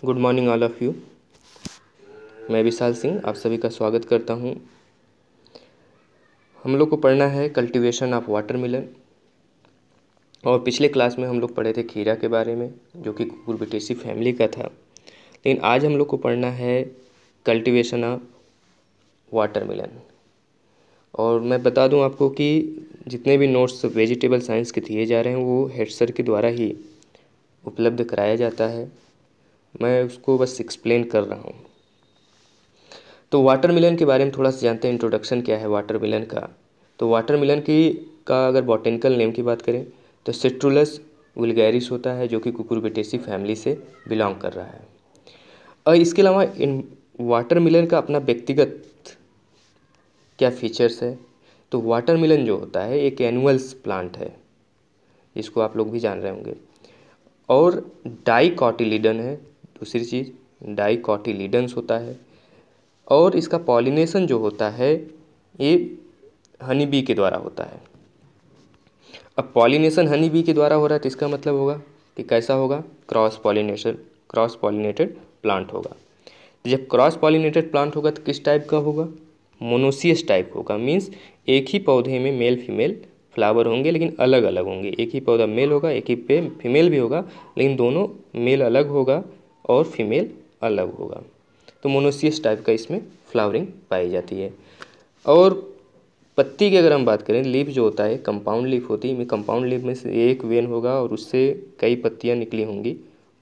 Good morning all of you. मैं विशाल सिंह आप सभी का स्वागत करता हूं। हम लोग को पढ़ना है कल्टीवेशन ऑफ वाटरमेलन। और पिछले क्लास में हम लोग पढ़े थे खीरा के बारे में, जो कि कुकुरबिटेसी फैमिली का था। लेकिन आज हम लोग को पढ़ना है कल्टीवेशन ऑफ वाटरमेलन। और मैं बता दूं आपको कि जितने भी नोट्स वेजिटेबल साइंस के दिए जा रहे हैं वो हेड सर के द्वारा ही उपलब्ध कराया जाता है। मैं उसको बस एक्सप्लेन कर रहा हूँ। तो वाटरमेलन के बारे में थोड़ा सा जानते हैं। इंट्रोडक्शन क्या है वाटरमेलन का। तो वाटरमेलन की का अगर बॉटेनिकल नेम की बात करें तो सिट्रुलस वुल्गैरिस होता है, जो कि कुकुरबिटेसी फैमिली से बिलोंग कर रहा है। और इसके अलावा इन वाटरमेलन का अपना व्यक्तिगत क्या फीचर्स है। तो वाटरमेलन जो होता है एक एनुअल्स प्लांट है, इसको आप लोग भी जान रहे होंगे। और डाइकॉटिलिडन है, दूसरी चीज़ डाइकॉटिलिडन्स होता है। और इसका पॉलिनेशन जो होता है ये हनी बी के द्वारा होता है। अब पॉलिनेशन हनी बी के द्वारा हो रहा है तो इसका मतलब होगा कि कैसा होगा, क्रॉस पॉलिनेटेड प्लांट होगा। तो जब क्रॉस पॉलिनेटेड प्लांट होगा तो किस टाइप का होगा, मोनोसियस टाइप होगा। मीन्स एक ही पौधे में मेल फीमेल फ्लावर होंगे लेकिन अलग अलग होंगे। एक ही पौधा मेल होगा, एक ही पे फीमेल भी होगा, लेकिन दोनों मेल अलग होगा और फीमेल अलग होगा। तो मोनोसियस टाइप का इसमें फ्लावरिंग पाई जाती है। और पत्ती की अगर हम बात करें, लीफ जो होता है कंपाउंड लीफ होती है। कंपाउंड लीफ में से एक वेन होगा और उससे कई पत्तियां निकली होंगी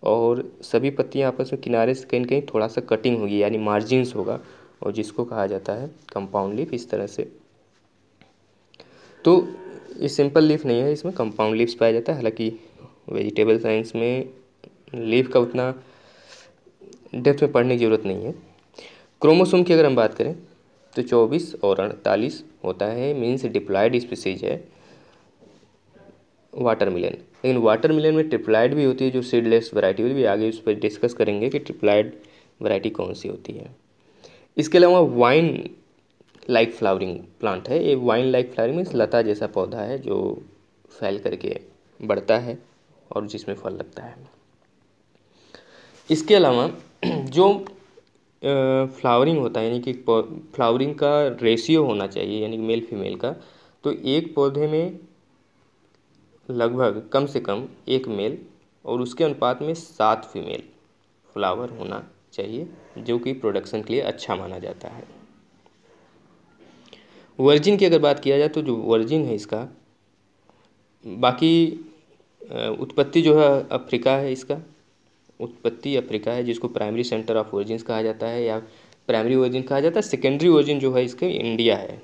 और सभी पत्तियां आपस में किनारे से कहीं कहीं थोड़ा सा कटिंग होगी, यानी मार्जिन्स होगा, और जिसको कहा जाता है कंपाउंड लीफ। इस तरह से तो ये सिंपल लीफ नहीं है, इसमें कंपाउंड लीव्स पाया जाता है। हालांकि वेजिटेबल साइंस में लीफ का उतना डेप्थ में पढ़ने की ज़रूरत नहीं है। क्रोमोसोम की अगर हम बात करें तो 24 और 48 होता है। मीन्स डिप्लॉयड स्पीसीज है वाटरमेलन। लेकिन वाटरमेलन में ट्रिप्लॉयड भी होती है, जो सीडलेस वैरायटी होती है। आगे उस पर डिस्कस करेंगे कि ट्रिप्लॉयड वैरायटी कौन सी होती है। इसके अलावा वाइन लाइक फ्लावरिंग प्लांट है। ये वाइन लाइक फ्लावरिंग मीन्स लता जैसा पौधा है जो फैल करके बढ़ता है और जिसमें फल लगता है। इसके अलावा जो फ्लावरिंग होता है, यानी कि फ्लावरिंग का रेशियो होना चाहिए, यानी मेल फीमेल का। तो एक पौधे में लगभग कम से कम एक मेल और उसके अनुपात में 7 फीमेल फ्लावर होना चाहिए, जो कि प्रोडक्शन के लिए अच्छा माना जाता है। वर्जिन की अगर बात किया जाए तो जो वर्जिन है इसका, बाकी उत्पत्ति जो है अफ्रीका है। इसका उत्पत्ति अफ्रीका है, जिसको प्राइमरी सेंटर ऑफ ओरिजिन्स कहा जाता है या प्राइमरी ओरिजिन कहा जाता है। सेकेंडरी ओरिजिन जो है इसके इंडिया है।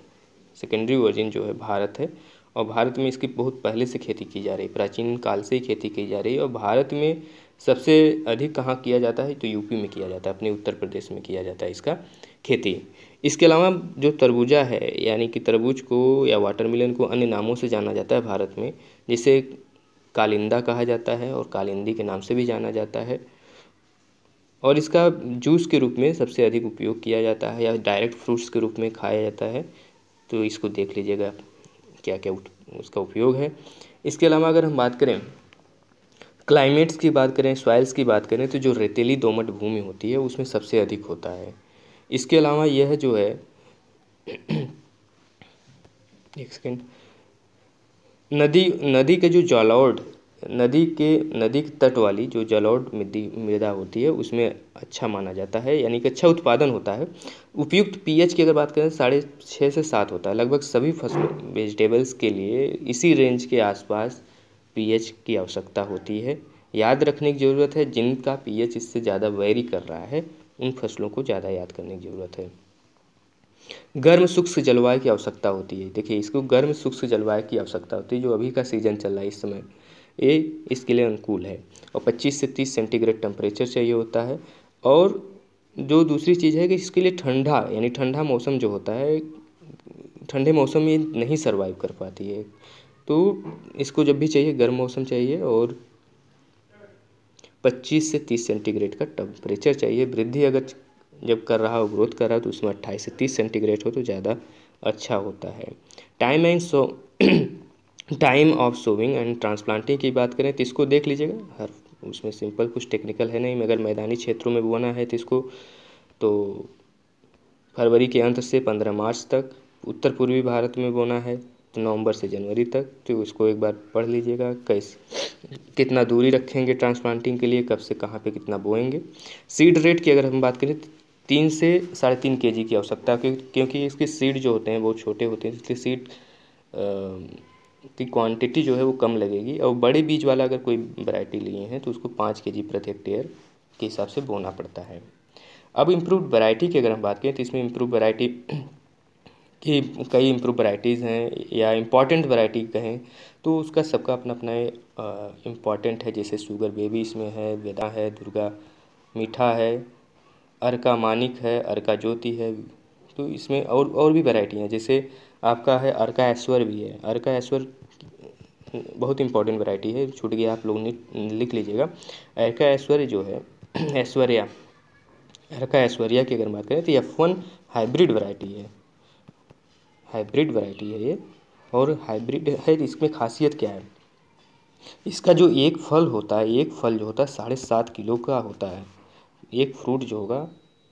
सेकेंडरी ओरिजिन जो है भारत है, और भारत में इसकी बहुत पहले से खेती की जा रही है, प्राचीन काल से ही खेती की जा रही है। और भारत में सबसे अधिक कहाँ किया जाता है तो यूपी में किया जाता है, अपने उत्तर प्रदेश में किया जाता है इसका खेती। इसके अलावा जो तरबूजा है, यानी कि तरबूज को या वाटरमेलन को अन्य नामों से जाना जाता है भारत में, जिसे कालिंदा कहा जाता है और कालिंदी के नाम से भी जाना जाता है। और इसका जूस के रूप में सबसे अधिक उपयोग किया जाता है या डायरेक्ट फ्रूट्स के रूप में खाया जाता है। तो इसको देख लीजिएगा क्या क्या उसका उपयोग है। इसके अलावा अगर हम बात करें क्लाइमेट्स की बात करें, सॉइल्स की बात करें, तो जो रेतीली दोमट भूमि होती है उसमें सबसे अधिक होता है। इसके अलावा यह जो है एक सेकेंड, नदी नदी के जो जलौढ़ नदी के तट वाली जो जलौढ़ मृदा होती है उसमें अच्छा माना जाता है, यानी कि अच्छा उत्पादन होता है। उपयुक्त पीएच की अगर बात करें 6.5 से 7 होता है। लगभग सभी फसलों वेजिटेबल्स के लिए इसी रेंज के आसपास पीएच की आवश्यकता होती है। याद रखने की ज़रूरत है, जिनका पीएच इससे ज़्यादा वेरी कर रहा है उन फसलों को ज़्यादा याद करने की ज़रूरत है। गर्म शुष्क जलवायु की आवश्यकता होती है। देखिए, इसको गर्म शुष्क जलवायु की आवश्यकता होती है। जो अभी का सीज़न चल रहा है इस समय, ये इसके लिए अनुकूल है। और 25 से 30 सेंटीग्रेड टेम्परेचर चाहिए होता है। और जो दूसरी चीज़ है कि इसके लिए ठंडा, यानी ठंडा मौसम जो होता है, ठंडे मौसम में नहीं सर्वाइव कर पाती है। तो इसको जब भी चाहिए गर्म मौसम चाहिए और 25 से 30 सेंटीग्रेड का टेम्परेचर चाहिए। वृद्धि अगर जब कर रहा हो, ग्रोथ कर रहा हो, तो उसमें 28 से 30 सेंटीग्रेड हो तो ज़्यादा अच्छा होता है। Time of sowing and transplanting की बात करें तो इसको देख लीजिएगा। हर उसमें सिंपल कुछ टेक्निकल है नहीं, मगर मैदानी क्षेत्रों में बोना है तो इसको तो फरवरी के अंत से 15 मार्च तक, उत्तर पूर्वी भारत में बोना है तो नवंबर से जनवरी तक। तो उसको एक बार पढ़ लीजिएगा, कैसे कितना दूरी रखेंगे ट्रांसप्लांटिंग के लिए, कब से कहाँ पे कितना बोएंगे। सीड रेट की अगर हम बात करें तो 3 से 3.5 kg की आवश्यकता, क्योंकि इसके सीड जो होते हैं बहुत छोटे होते हैं, इसलिए सीड की क्वांटिटी जो है वो कम लगेगी। और बड़े बीज वाला अगर कोई वैरायटी लिए हैं तो उसको 5 kg प्रति हेक्टेयर के हिसाब से बोना पड़ता है। अब इम्प्रूव्ड वैरायटी की अगर हम बात करें तो इसमें इम्प्रूव वैरायटी की कई इम्प्रूव वैराइटीज़ हैं, या इम्पॉर्टेंट वैरायटी कहें तो उसका सबका अपना अपना इम्पॉर्टेंट है। जैसे शुगर बेबी इसमें है, वेदा है, दुर्गा मीठा है, अर्का मानिक है, अर्का ज्योति है। तो इसमें और भी वैरायटी हैं, जैसे आपका है अर्का ऐश्वर भी है। अर्का ऐश्वर बहुत इंपॉर्टेंट वैरायटी है, छूट गया आप लोग लिख लीजिएगा। अर्का ऐश्वर्य जो है ऐश्वर्या, अर्का ऐश्वर्या की अगर बात करें तो F1 हाइब्रिड वैरायटी है, हाइब्रिड वैरायटी है ये। और हाइब्रिड है, इसमें खासियत क्या है, इसका जो एक फल होता है, एक फल जो होता है 7.5 किलो का होता है। एक फ्रूट जो होगा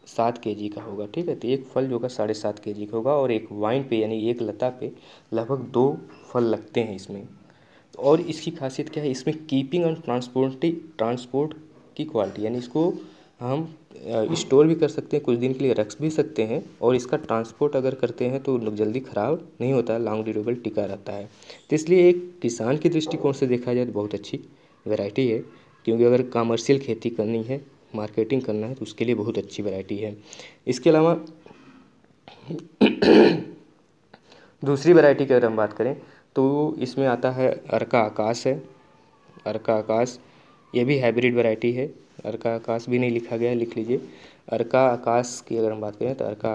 7 kg का होगा, ठीक है। तो एक फल जो होगा 7.5 kg का होगा, और एक वाइन पे यानी एक लता पे लगभग 2 फल लगते हैं इसमें। और इसकी खासियत क्या है, इसमें कीपिंग एंड ट्रांसपोर्ट की क्वालिटी, यानी इसको हम स्टोर भी कर सकते हैं, कुछ दिन के लिए रख भी सकते हैं, और इसका ट्रांसपोर्ट अगर करते हैं तो जल्दी ख़राब नहीं होता, लॉन्ग ड्यूरेबल टिका रहता है। तो इसलिए एक किसान के दृष्टिकोण से देखा जाए तो बहुत अच्छी वैरायटी है, क्योंकि अगर कमर्शियल खेती करनी है, मार्केटिंग करना है तो उसके लिए बहुत अच्छी वैरायटी है। इसके अलावा दूसरी वैरायटी की अगर हम बात करें तो इसमें आता है अर्का आकाश है। अर्का आकाश ये भी हाइब्रिड वैरायटी है, अर्का आकाश भी नहीं लिखा गया, लिख लीजिए। अर्का आकाश की अगर हम बात करें तो अर्का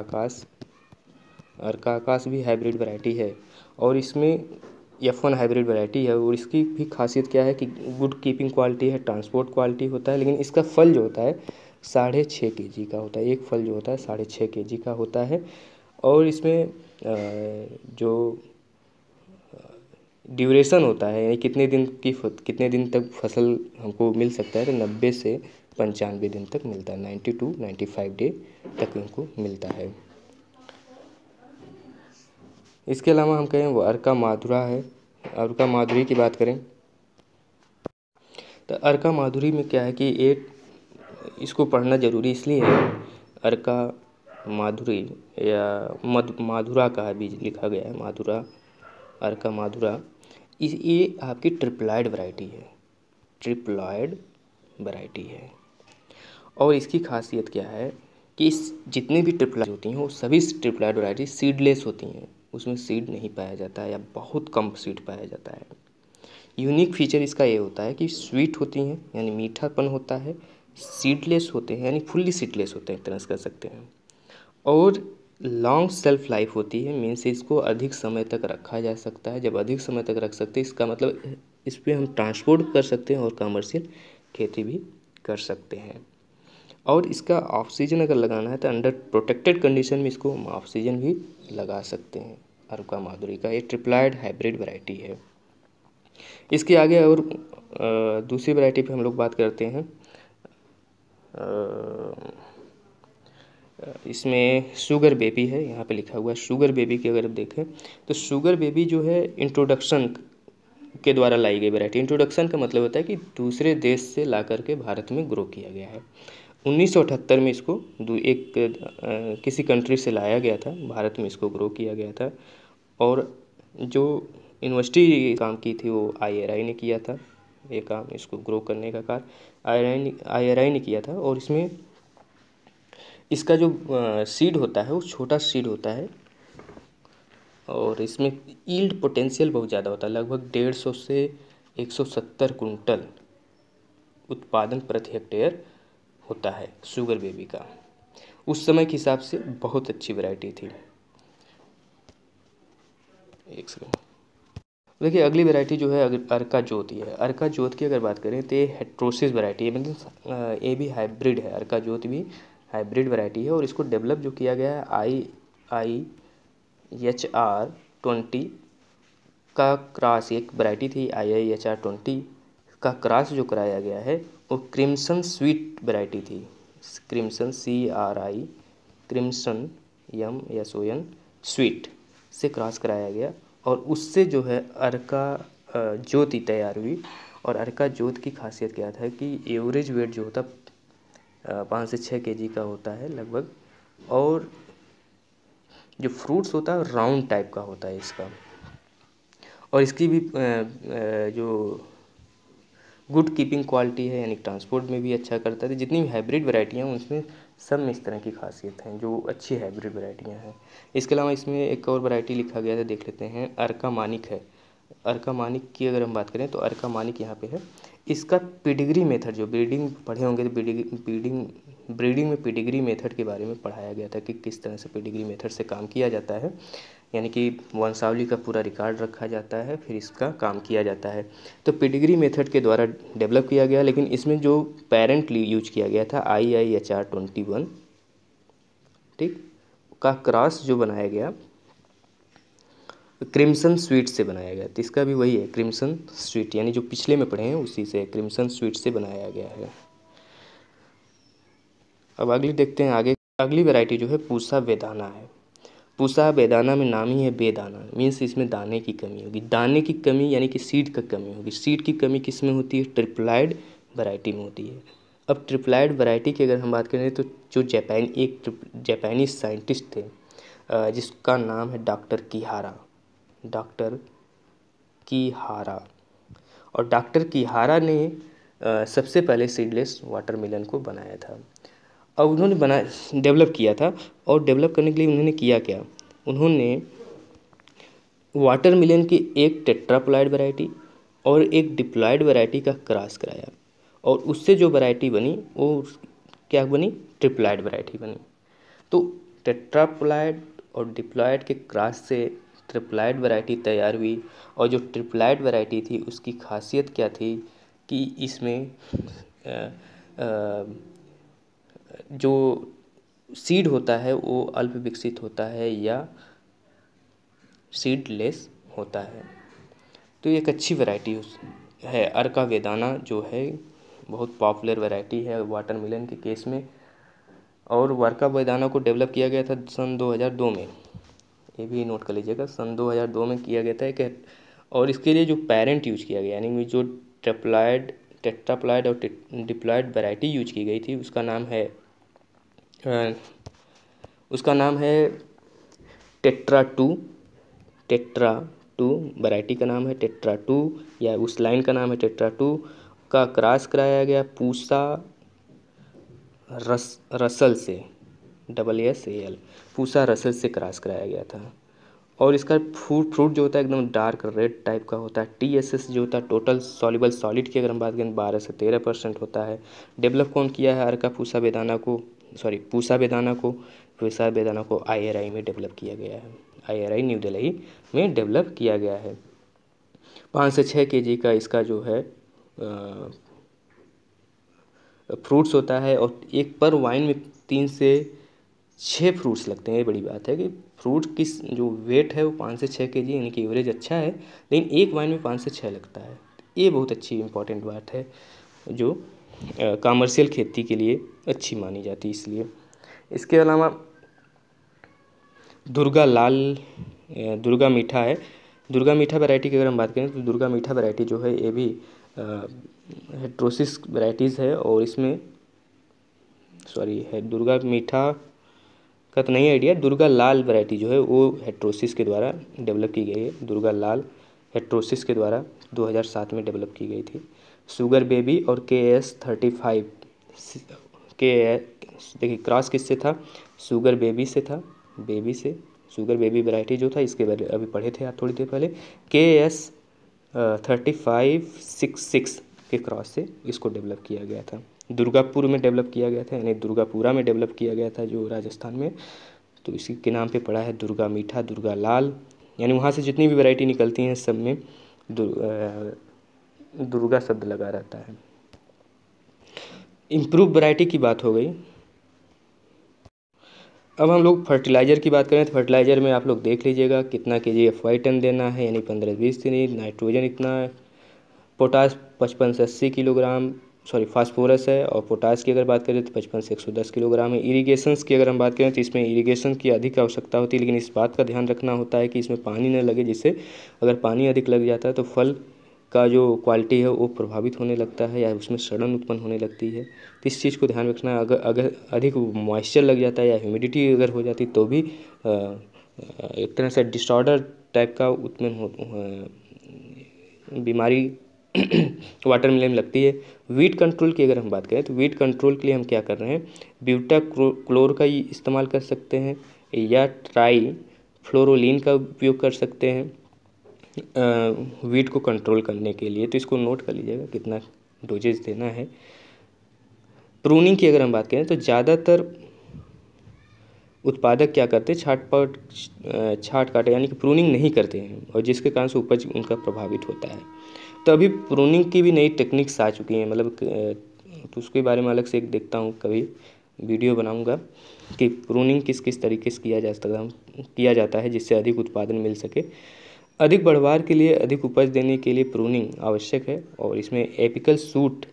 आकाश भी हाइब्रिड वैरायटी है, और इसमें F1 हाइब्रिड वैरायटी है। और इसकी भी खासियत क्या है कि गुड कीपिंग क्वालिटी है, ट्रांसपोर्ट क्वालिटी होता है, लेकिन इसका फल जो होता है 6.5 kg का होता है। एक फल जो होता है 6.5 kg का होता है। और इसमें जो ड्यूरेशन होता है, यानी कितने दिन तक फसल हमको मिल सकता है, तो 90 से 95 दिन तक मिलता है, 90 to 95 डे तक हमको मिलता है। इसके अलावा हम कहें वो अर्का माधुरा है। अर्का माधुरी की बात करें तो अर्का माधुरी में क्या है कि एक इसको पढ़ना ज़रूरी इसलिए है, अर्का माधुरी या माधुरा का भी लिखा गया है, माधुरा, अर्का माधुरा। ये आपकी ट्रिप्लॉइड वैरायटी है, ट्रिप्लॉइड वैरायटी है। और इसकी खासियत क्या है कि इस जितनी भी ट्रिप्लॉइड होती हैं वो सभी ट्रिप्लॉइड वैरायटी सीडलेस होती हैं, उसमें सीड नहीं पाया जाता है, या बहुत कम सीड पाया जाता है। यूनिक फीचर इसका ये होता है कि स्वीट होती हैं, यानी मीठापन होता है, सीडलेस होते हैं, यानी फुल्ली सीडलेस होते हैं एक तरह से कर सकते हैं, और लॉन्ग सेल्फ लाइफ होती है। मीन्स इसको अधिक समय तक रखा जा सकता है। जब अधिक समय तक रख सकते हैं इसका मतलब इस पर हम ट्रांसपोर्ट कर सकते हैं और कमर्शियल खेती भी कर सकते हैं। और इसका ऑक्सीजन अगर लगाना है तो अंडर प्रोटेक्टेड कंडीशन में इसको हम ऑक्सीजन भी लगा सकते हैं। अर्का माधुरी का ये ट्रिप्लॉइड हाइब्रिड वैरायटी है। इसके आगे और दूसरी वैरायटी पे हम लोग बात करते हैं। इसमें शुगर बेबी है, यहाँ पे लिखा हुआ है शुगर बेबी की अगर आप देखें तो शुगर बेबी जो है इंट्रोडक्शन के द्वारा लाई गई वैरायटी। इंट्रोडक्शन का मतलब होता है कि दूसरे देश से ला करके भारत में ग्रो किया गया है। 1978 में इसको किसी कंट्री से लाया गया था, भारत में इसको ग्रो किया गया था। और जो यूनिवर्सिटी काम की थी वो IRI ने किया था, ये काम इसको ग्रो करने का कार्य IRI ने किया था। और इसमें इसका जो सीड होता है वो छोटा सीड होता है, और इसमें यील्ड पोटेंशियल बहुत ज़्यादा होता है, लगभग 150 से 170 कुंटल उत्पादन प्रति हेक्टेयर होता है शुगर बेबी का। उस समय के हिसाब से बहुत अच्छी वैरायटी थी। एक सेकंड देखिए, अगली वैरायटी जो है अर्का ज्योति है। अर्का ज्योति की अगर बात करें तो ये हेट्रोसिस वैरायटी है, मतलब ये भी हाइब्रिड है। अर्का ज्योति भी हाइब्रिड वैरायटी है, और इसको डेवलप जो किया गया है IIHR20 का क्रॉस, एक वैरायटी थी IIHR20 का क्रॉस जो कराया गया है वो क्रिम्सन स्वीट वैरायटी थी। Crimson CRI, crimson SON sweet से क्रॉस कराया गया और उससे जो है अर्का ज्योति तैयार हुई। और अर्का ज्योति की खासियत क्या था कि एवरेज वेट जो होता 5 से 6 kg का होता है लगभग, और जो फ्रूट्स होता है राउंड टाइप का होता है इसका, और इसकी भी जो गुड कीपिंग क्वालिटी है, यानी ट्रांसपोर्ट में भी अच्छा करता है। जितनी भी हाइब्रिड वैरायटियाँ हैं उसमें सब में इस तरह की खासियत हैं जो अच्छी हाइब्रिड वैरायटियाँ हैं। इसके अलावा इसमें एक और वैरायटी लिखा गया है, देख लेते हैं। अर्का मानिक है। अर्का मानिक की अगर हम बात करें तो अर्का मानिक यहाँ पे है। इसका पेडिग्री मेथड, जो ब्रीडिंग पढ़े होंगे तो ब्रीडिंग में पेडिग्री मेथड के बारे में पढ़ाया गया था कि किस तरह से पेडिग्री मेथड से काम किया जाता है, यानी कि वंशावली का पूरा रिकॉर्ड रखा जाता है, फिर इसका काम किया जाता है। तो पेडिग्री मेथड के द्वारा डेवलप किया गया, लेकिन इसमें जो पेरेंट यूज किया गया था IIHR21, ठीक, का क्रॉस जो बनाया गया क्रिम्सन स्वीट से बनाया गया। तो इसका भी वही है, क्रिम्सन स्वीट, यानी जो पिछले में पढ़े हैं उसी से, क्रिम्सन स्वीट से बनाया गया है। अब अगली देखते हैं आगे। अगली वैरायटी जो है पूसा बेदाना है। पूसा बेदाना में नाम ही है बेदाना, मीन्स इसमें दाने की कमी होगी। दाने की कमी यानी कि सीड का कमी होगी। सीड की कमी किस में होती है? ट्रिप्लाइड वैरायटी में होती है। अब ट्रिप्लाइड वैरायटी की अगर हम बात करें तो जो एक जापानीज साइंटिस्ट थे जिसका नाम है डॉक्टर कीहारा, और डॉक्टर कीहारा ने सबसे पहले सीडलेस वाटरमेलन को बनाया था। अब उन्होंने डेवलप किया था, और डेवलप करने के लिए उन्होंने किया क्या? उन्होंने वाटरमेलन की एक टेट्राप्लॉइड वैरायटी और एक डिप्लॉइड वैरायटी का क्रॉस कराया, और उससे जो वैरायटी बनी वो क्या बनी? ट्रिप्लॉइड वैरायटी बनी। तो टेट्राप्लॉइड और डिप्लॉइड के क्रॉस से ट्रिप्लॉइड वैरायटी तैयार हुई। और जो ट्रिप्लॉइड वैरायटी थी उसकी खासियत क्या थी कि इसमें जो सीड होता है वो अल्प विकसित होता है या सीडलेस होता है। तो एक अच्छी वैरायटी है। अर्का वेदाना जो है बहुत पॉपुलर वैरायटी है वाटरमेलन के केस में, और अर्का वेदाना को डेवलप किया गया था सन 2002 में। ये भी नोट कर लीजिएगा, सन 2002 में किया गया था कि, और इसके लिए जो पेरेंट यूज किया गया यानी जो टेट्राप्लॉइड और डिप्लॉइड वैरायटी यूज की गई थी उसका नाम है टेट्रा टू वैरायटी का नाम है टेट्रा टू, या उस लाइन का नाम है टेट्रा टू। का क्रॉस कराया गया पूसा रसल से, SSAL, पूसा रसल से क्रॉस कराया गया था। और इसका फ्रूट जो होता है एकदम डार्क रेड टाइप का होता है। TSS जो होता है टोटल सॉल्युबल सॉलिड की अगर हम बात करें 12 से 13% होता है। डेवलप कौन किया है? अर्का पूसा बेदाना को IRI में डेवलप किया गया है। IRI न्यू दिल्ली में डेवलप किया गया है। 5 से 6 kg का इसका जो है फ्रूट्स होता है, और एक पर वाइन में 3 से 6 फ्रूट्स लगते हैं। ये बड़ी बात है कि फ्रूट की जो वेट है वो 5 से 6 kg, यानी कि एवरेज अच्छा है, लेकिन एक वाइन में 5 से 6 लगता है। ये बहुत अच्छी इंपॉर्टेंट बात है जो कमर्शियल खेती के लिए अच्छी मानी जाती है। इसलिए इसके अलावा दुर्गा मीठा है। दुर्गा मीठा वैरायटी की अगर हम बात करें तो दुर्गा मीठा वैरायटी जो है ये भी हेट्रोसिस वैरायटीज़ है, और इसमें दुर्गा मीठा का तो नहीं आइडिया। दुर्गा लाल वैरायटी जो है वो हेट्रोसिस के द्वारा डेवलप की गई है। दुर्गा लाल हेट्रोसिस के द्वारा 2007 में डेवलप की गई थी। शुगर बेबी और KS35 देखिए क्रॉस किससे था? शुगर बेबी से था। शुगर बेबी वैरायटी जो था इसके बारे अभी पढ़े थे आप थोड़ी देर पहले। KS3566 के क्रॉस से इसको डेवलप किया गया था। दुर्गापुर में डेवलप किया गया था, यानी दुर्गापुरा में डेवलप किया गया था जो राजस्थान में। तो इसी के नाम पे पड़ा है दुर्गा मीठा, दुर्गा लाल, यानी वहाँ से जितनी भी वैरायटी निकलती हैं सब में दुर्गा शब्द लगा रहता है। इम्प्रूव वैरायटी की बात हो गई। अब हम लोग फर्टिलाइज़र की बात करें तो फर्टिलाइज़र में आप लोग देख लीजिएगा कितना KG/FY टन देना है, यानी 15-20 दिन। नाइट्रोजन इतना, पोटास 55 से 80 किलोग्राम, फास्फोरस है। और पोटास की अगर बात करें तो 55 से 110 किलोग्राम है। इरीगेशंस की अगर हम बात करें तो इसमें इरीगेशन की अधिक आवश्यकता होती है, लेकिन इस बात का ध्यान रखना होता है कि इसमें पानी न लगे, जिससे अगर पानी अधिक लग जाता है तो फल का जो क्वालिटी है वो प्रभावित होने लगता है या उसमें सड़न उत्पन्न होने लगती है। तो इस चीज़ को ध्यान रखना है। अगर अगर अधिक मॉइस्चर लग जाता है या ह्यूमिडिटी अगर हो जाती तो भी एक तरह से डिसऑर्डर टाइप का उत्पन्न बीमारी वाटरमेलन में लगती है। वीट कंट्रोल की अगर हम बात करें तो वीट कंट्रोल के लिए हम क्या कर रहे हैं, ब्यूटा क्लोर का ही इस्तेमाल कर सकते हैं या ट्राई फ्लोरोलिन का उपयोग कर सकते हैं वीट को कंट्रोल करने के लिए। तो इसको नोट कर लीजिएगा कितना डोजेज देना है। प्रूनिंग की अगर हम बात करें तो ज़्यादातर उत्पादक क्या करते हैं, छाट काटे यानी कि प्रूनिंग नहीं करते हैं, और जिसके कारण से उपज उनका प्रभावित होता है। तो अभी प्रूनिंग की भी नई टेक्निक्स आ चुकी हैं, मतलब तो उसके बारे में अलग से एक देखता हूँ, कभी वीडियो बनाऊँगा कि प्रूनिंग किस किस तरीके से किया जाता है जिससे अधिक उत्पादन मिल सके। अधिक बढ़वार के लिए, अधिक उपज देने के लिए प्रूनिंग आवश्यक है, और इसमें एपिकल शूट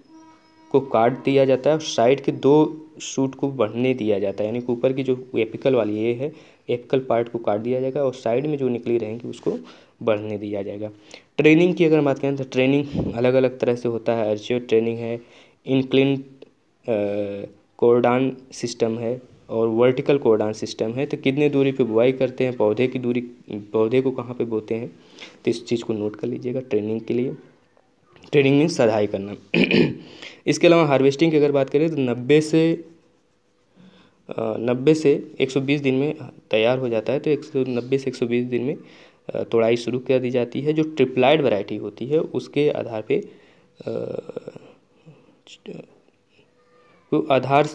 को काट दिया जाता है और साइड के 2 शूट को बढ़ने दिया जाता है, यानी कि ऊपर की जो एपिकल वाली ये है, एपिकल पार्ट को काट दिया जाएगा और साइड में जो निकली रहेंगी उसको बढ़ने दिया जाएगा। ट्रेनिंग की अगर बात करें तो ट्रेनिंग अलग अलग तरह से होता है। अर्चियो ट्रेनिंग है, इंक्लिन कोर्डान सिस्टम है और वर्टिकल कोर्डान सिस्टम है। तो कितने दूरी पे बुआई करते हैं, पौधे की दूरी, पौधे को कहाँ पे बोते हैं, तो इस चीज़ को नोट कर लीजिएगा ट्रेनिंग के लिए। ट्रेनिंग मीन्स सधाई करना। इसके अलावा हार्वेस्टिंग की अगर बात करें तो 90 से 120 दिन में तैयार हो जाता है। तो 190 से 120 दिन में तोड़ाई शुरू कर दी जाती है। जो ट्रिप्लाइड वैरायटी होती है उसके आधार पे आधार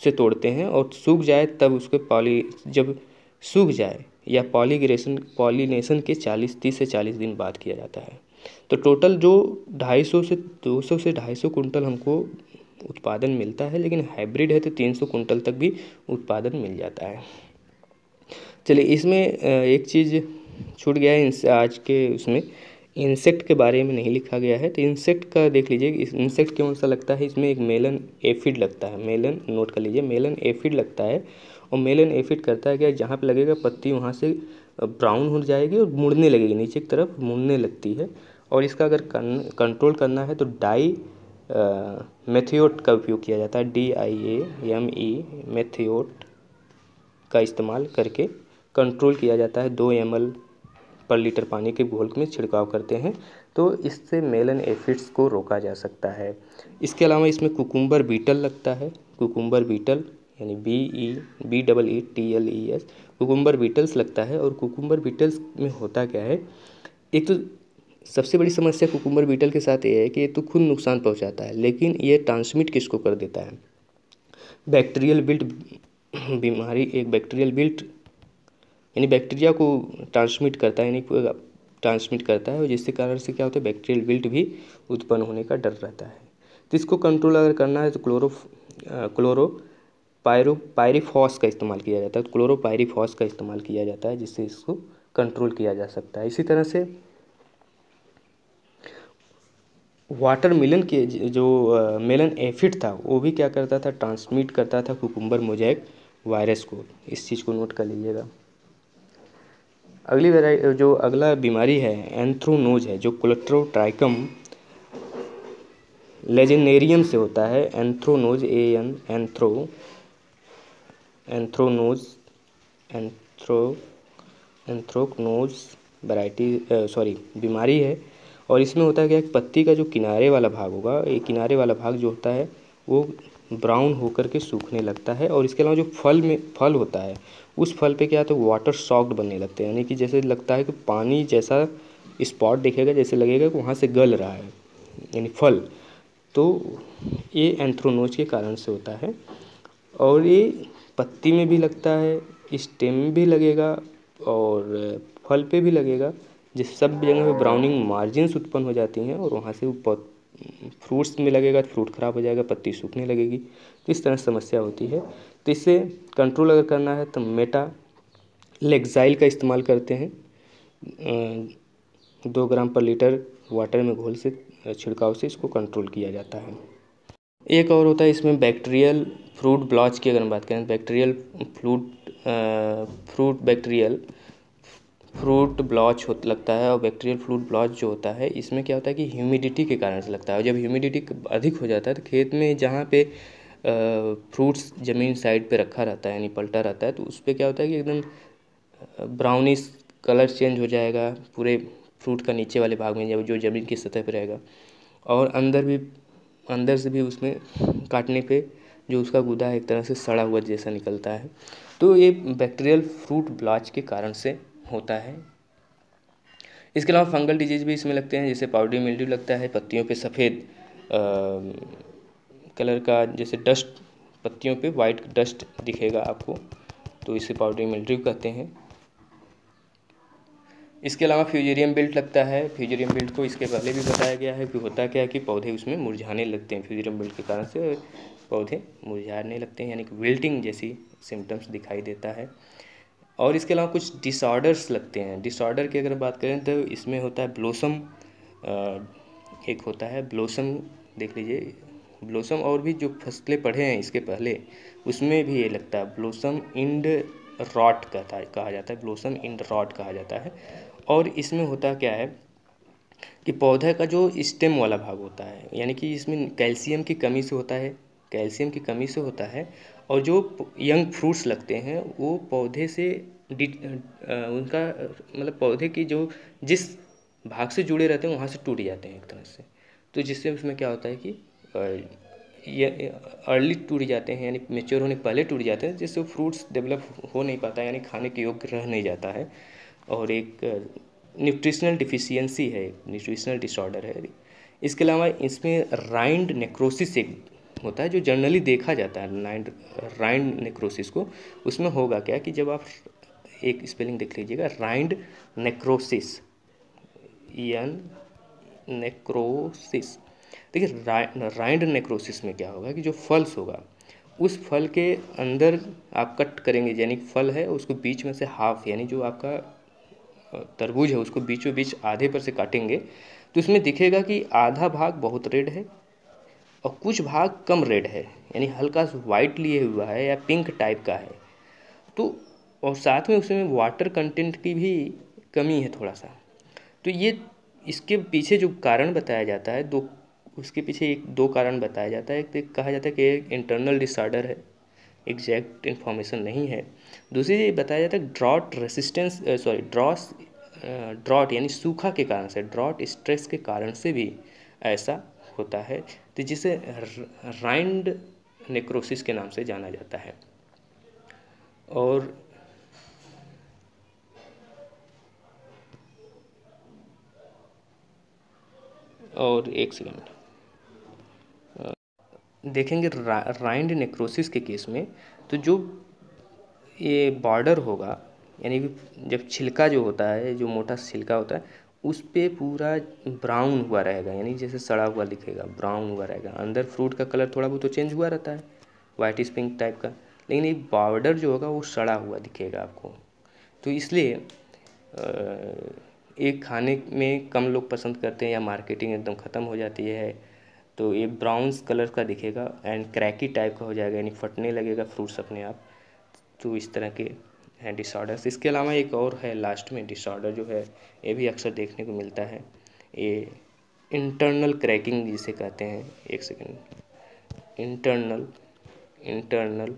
से तोड़ते हैं, और सूख जाए तब उसको जब सूख जाए या पॉलिनेशन के 30 से 40 दिन बाद किया जाता है। तो टोटल जो 250 से 250 कुंटल हमको उत्पादन मिलता है, लेकिन हाइब्रिड है तो 300 कुंटल तक भी उत्पादन मिल जाता है। चलिए, इसमें एक चीज़ छूट गया है आज के उसमें, इंसेक्ट के बारे में नहीं लिखा गया है। तो इंसेक्ट का देख लीजिए, इस इंसेक्ट कौन सा लगता है, इसमें एक मेलन एफिड लगता है। मेलन नोट कर लीजिए, मेलन एफिड लगता है। और मेलन एफिड करता है क्या, जहाँ पे लगेगा पत्ती वहाँ से ब्राउन हो जाएगी और मुड़ने लगेगी, नीचे की तरफ मुड़ने लगती है। और इसका अगर कंट्रोल करना है तो डाई मेथियोट का उपयोग किया जाता है, DIAME मेथियोट का इस्तेमाल करके कंट्रोल किया जाता है। 2 ml पर लीटर पानी के घोल में छिड़काव करते हैं, तो इससे मेलन एफिड्स को रोका जा सकता है। इसके अलावा इसमें कुकुम्बर बीटल लगता है, कुकुम्बर बीटल यानी BEETLES कुकुम्बर बीटल्स लगता है। और कुकुम्बर बीटल्स में होता क्या है, एक तो सबसे बड़ी समस्या कुकुम्बर बीटल के साथ ये है कि ये तो खुद नुकसान पहुंचाता है, लेकिन ये ट्रांसमिट किसको कर देता है, बैक्टीरियल बिल्ट बीमारी, एक बैक्टीरियल बिल्ट यानी बैक्टीरिया को ट्रांसमिट करता है, यानी ट्रांसमिट करता है, और जिसके कारण से क्या होता है, बैक्टीरियल बिल्ट भी उत्पन्न होने का डर रहता है। तो इसको कंट्रोल अगर करना है तो क्लोरोपायरीफॉस का इस्तेमाल किया जाता है। तो क्लोरोपायरीफॉस का इस्तेमाल किया जाता है, जिससे इसको कंट्रोल किया जा सकता है। इसी तरह से वाटरमेलन के जो मेलन एफिड था वो भी क्या करता था, ट्रांसमिट करता था कुकुम्बर मोज़ेक वायरस को। इस चीज़ को नोट कर लीजिएगा। अगला बीमारी है एंथ्रोनोज है, जो कोलेट्रोट्राइकम लेजेनेरियम से होता है। एंथ्रोनोज एंथ्रोकनोज बीमारी है। और इसमें होता है क्या, पत्ती का जो किनारे वाला भाग होगा, ये किनारे वाला भाग जो होता है वो ब्राउन होकर के सूखने लगता है। और इसके अलावा जो फल होता है, उस फल पे क्या होता है, वाटर सॉक्ड बनने लगते हैं, यानी कि जैसे लगता है कि पानी जैसा स्पॉट दिखेगा, जैसे लगेगा कि वहाँ से गल रहा है, यानी फल। तो ये एंथ्रोनोज के कारण से होता है। और ये पत्ती में भी लगता है, स्टेम में भी लगेगा और फल पे भी लगेगा, जिस सब जगह पे ब्राउनिंग मार्जिन्स उत्पन्न हो जाती हैं, और वहाँ से फ्रूट्स में लगेगा तो फ्रूट ख़राब हो जाएगा, पत्ती सूखने लगेगी। तो इस तरह से समस्या होती है। तो इससे कंट्रोल अगर करना है तो मेटालेक्साइल का इस्तेमाल करते हैं। 2 ग्राम पर लीटर वाटर में घोल से छिड़काव से इसको कंट्रोल किया जाता है। एक और होता है इसमें बैक्टीरियल फ्रूट ब्लॉच की, अगर हम बात करें बैक्टीरियल फ्रूट ब्लॉच हो लगता है। और बैक्टीरियल फ्रूट ब्लॉच जो होता है इसमें क्या होता है कि ह्यूमिडिटी के कारण से लगता है। और जब ह्यूमिडिटी अधिक हो जाता है तो खेत में जहाँ पे फ्रूट्स ज़मीन साइड पे रखा रहता है यानी पलटा रहता है, तो उस पर क्या होता है कि एकदम ब्राउनिश कलर चेंज हो जाएगा पूरे फ्रूट का नीचे वाले भाग में, जब जो ज़मीन की सतह पर रहेगा। और अंदर से भी उसमें काटने पे जो उसका गूदा है एक तरह से सड़ा हुआ जैसा निकलता है। तो ये बैक्टीरियल फ्रूट ब्लॉच के कारण से होता है। इसके अलावा फंगल डिजीज़ भी इसमें लगते हैं, जैसे पाउडरी मिल्ड्यू लगता है, पत्तियों पे सफ़ेद कलर का जैसे डस्ट, पत्तियों पे वाइट डस्ट दिखेगा आपको, तो इसे पाउडरी मिल्ड्यू कहते हैं। इसके अलावा फ्यूजेरियम बिल्ट लगता है। फ्यूजेरियम बिल्ट को इसके पहले भी बताया गया है कि होता क्या है कि पौधे उसमें मुरझाने लगते हैं। फ्यूजेरियम बिल्ट के कारण से पौधे मुरझाने लगते हैं, यानी कि विल्टिंग जैसी सिम्टम्स दिखाई देता है। और इसके अलावा कुछ डिसऑर्डर्स लगते हैं। डिसऑर्डर की अगर बात करें तो इसमें होता है ब्लोसम, एक होता है ब्लोसम, देख लीजिए ब्लोसम। और भी जो फसलें पढ़े हैं इसके पहले उसमें भी ये लगता है ब्लोसम इंड रॉट कहा जाता है, ब्लोसम इंड रॉट कहा जाता है। और इसमें होता क्या है कि पौधे का जो स्टेम वाला भाग होता है, यानी कि इसमें कैल्शियम की कमी से होता है, कैल्शियम की कमी से होता है। और जो यंग फ्रूट्स लगते हैं वो पौधे से उनका मतलब पौधे की जो जिस भाग से जुड़े रहते हैं वहाँ से टूट जाते हैं एक तरह से। तो जिससे उसमें क्या होता है कि ये अर्ली टूट जाते हैं, यानी मेच्योर होने के पहले टूट जाते हैं, जिससे फ्रूट्स डेवलप हो नहीं पाता, यानी खाने के योग्य रह नहीं जाता है। और एक न्यूट्रिशनल डिफिशियंसी है, न्यूट्रिशनल डिसऑर्डर है। इसके अलावा इसमें राइंड नेक्रोसिस एक होता है जो जनरली देखा जाता है, राइंड नेक्रोसिस को। उसमें होगा क्या कि जब आप एक स्पेलिंग देख लीजिएगा, राइंड नेक्रोसिस, एन नेक्रोसिस। देखिए राइंड नेक्रोसिस में क्या होगा कि जो फल्स होगा उस फल के अंदर आप कट करेंगे, यानी फल है उसको बीच में से हाफ, यानी जो आपका तरबूज है उसको बीचों बीच आधे पर से काटेंगे तो उसमें दिखेगा कि आधा भाग बहुत रेड है और कुछ भाग कम रेड है, यानी हल्का सा वाइट लिए हुआ है या पिंक टाइप का है। तो और साथ में उसमें वाटर कंटेंट की भी कमी है थोड़ा सा। तो ये इसके पीछे जो कारण बताया जाता है, दो उसके पीछे एक दो कारण बताया जाता है। एक तो कहा जाता है कि एक इंटरनल डिसऑर्डर है, एग्जैक्ट इन्फॉर्मेशन नहीं है। दूसरी ये बताया जाता है ड्रॉट रेसिस्टेंस, ड्रॉट यानी सूखा के कारण से, ड्रॉट स्ट्रेस के कारण से भी ऐसा होता है, तो जिसे राइंड नेक्रोसिस के नाम से जाना जाता है। और एक सेकंड देखेंगे राइंड नेक्रोसिस के केस में, तो जो ये बॉर्डर होगा, यानी कि जब छिलका जो होता है, जो मोटा छिलका होता है उस पे पूरा ब्राउन हुआ रहेगा, यानी जैसे सड़ा हुआ दिखेगा, ब्राउन हुआ रहेगा। अंदर फ्रूट का कलर थोड़ा बहुत तो चेंज हुआ रहता है, वाइटिश पिंक टाइप का, लेकिन ये बॉर्डर जो होगा वो सड़ा हुआ दिखेगा आपको। तो इसलिए एक खाने में कम लोग पसंद करते हैं या मार्केटिंग एकदम ख़त्म हो जाती है, तो ये ब्राउन्स कलर का दिखेगा एंड क्रैकी टाइप का हो जाएगा, यानी फटने लगेगा फ्रूट्स अपने आप। तो इस तरह के हैं डिसऑर्डर्स। इसके अलावा एक और है लास्ट में डिसऑर्डर जो है, ये भी अक्सर देखने को मिलता है, ये इंटरनल क्रैकिंग जिसे कहते हैं। एक सेकेंड, इंटरनल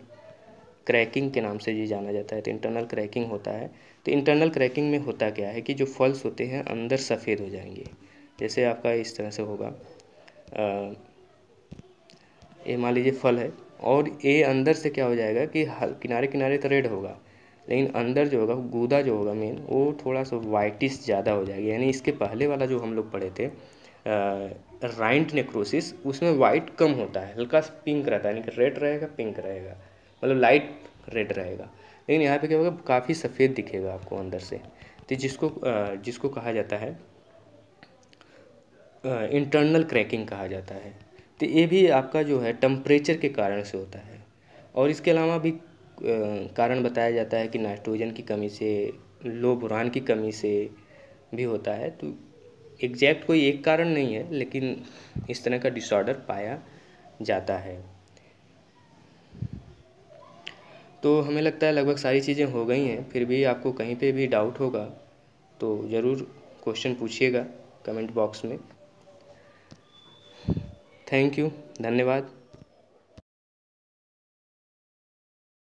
क्रैकिंग के नाम से ये जाना जाता है। तो इंटरनल क्रैकिंग होता है, तो इंटरनल क्रैकिंग में होता क्या है कि जो फल्स होते हैं अंदर सफ़ेद हो जाएंगे। जैसे आपका इस तरह से होगा, ये मान लीजिए फल है और ये अंदर से क्या हो जाएगा कि किनारे किनारे तो रेड होगा, लेकिन अंदर जो होगा गूदा जो होगा मेन वो थोड़ा सा वाइटिश ज़्यादा हो जाएगी। यानी इसके पहले वाला जो हम लोग पढ़े थे राइंड नेक्रोसिस, उसमें वाइट कम होता है, हल्का सा पिंक रहता है, यानी कि रेड रहेगा पिंक रहेगा, मतलब लाइट रेड रहेगा। लेकिन यहाँ पे क्या होगा काफ़ी सफ़ेद दिखेगा आपको अंदर से। तो जिसको कहा जाता है इंटरनल क्रैकिंग कहा जाता है। तो ये भी आपका जो है टेम्परेचर के कारण से होता है। और इसके अलावा भी कारण बताया जाता है कि नाइट्रोजन की कमी से, लो बोरान की कमी से भी होता है। तो एग्जैक्ट कोई एक कारण नहीं है, लेकिन इस तरह का डिसऑर्डर पाया जाता है। तो हमें लगता है लगभग सारी चीज़ें हो गई हैं, फिर भी आपको कहीं पे भी डाउट होगा तो ज़रूर क्वेश्चन पूछिएगा कमेंट बॉक्स में। थैंक यू, धन्यवाद।